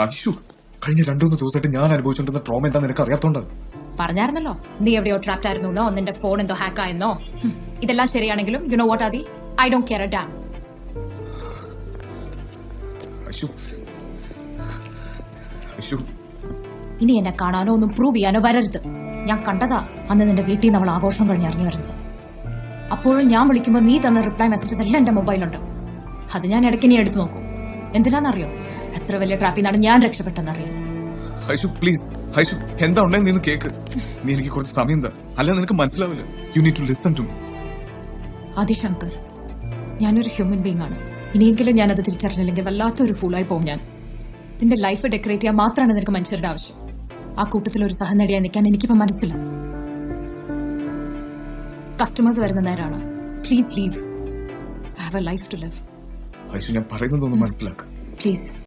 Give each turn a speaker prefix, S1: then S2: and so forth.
S1: അയ്യോ, കഴിഞ്ഞ 2-3 ദിവസമായിട്ട് ഞാൻ അനുഭവിച്ചുകൊണ്ടിരുന്ന ട്രോമ എന്താ നിനക്ക് അറിയാത്തോണ്ട്.
S2: പറഞ്ഞായിരുന്നല്ലോ നീ എവിടെയോ ട്രാപ്ഡ് ആയിരുന്നോ, നിന്റെ ഫോൺ എന്തോ ഹാക്ക് ആയെന്നോ. ഇതെല്ലാം ശരിയാണെങ്കിലും you know what Aadi, I don't care a damn.
S1: അയ്യോ അയ്യോ,
S2: ഇനി എന്നെ കാണാനോ ഒന്നും പ്രൂവ് ചെയ്യാനോ വരരുത്. ഞാൻ കണ്ടതാ അന്ന് നിന്റെ വീട്ടിൽ നമ്മൾ ആഘോഷം കഴിഞ്ഞ് ഇറങ്ങി വരുന്നത്. അപ്പോഴും ഞാൻ വിളിക്കുമ്പോൾ നീ തന്ന റിപ്ലൈ മെസ്സേജസ് എല്ലാം എന്റെ മൊബൈലുണ്ട്. അത് ഞാൻ ഇടയ്ക്ക് നീ എടുത്തു നോക്കും. എന്തിനാണെന്നറിയോ? എത്ര വലിയ ട്രാപ്പിൽ നിന്നാണ് ഞാൻ രക്ഷപ്പെട്ടെന്നറിയാം.
S1: ഐഷു പ്ലീസ്, ഐഷു എന്താ ഉണ്ടെന്ന് നീ കേക്ക്. നീ എനിക്ക് കുറച്ച് സമയം എന്താ, അല്ല നിനക്ക് മനസ്സിലാവില്ല. You need to listen to me.
S2: Adishankar, ഞാനൊരു ഹ്യൂമൻ ബീങ് ആണ്. ഇനിയെങ്കിലും ഞാനത് തിരിച്ചറിഞ്ഞില്ലെങ്കിൽ വല്ലാത്തൊരു ഫൂളായി പോകും ഞാൻ. നിന്റെ ലൈഫ് ഡെക്കറേറ്റ് ചെയ്യാൻ മാത്രമാണ് നിനക്ക് മനുഷ്യരുടെ ആവശ്യം. ആ കൂട്ടത്തിൽ ഒരു സഹനടിയായി നിൽക്കാൻ എനിക്കിപ്പോ മനസ്സില്ല. കസ്റ്റമേഴ്സ് വരുന്ന നേരമാണ്. Please leave. I have a life to live.
S1: Aishu, ഞാൻ പറയുന്നതൊന്ന് മനസ്സിലാക്ക
S2: പ്ലീസ്.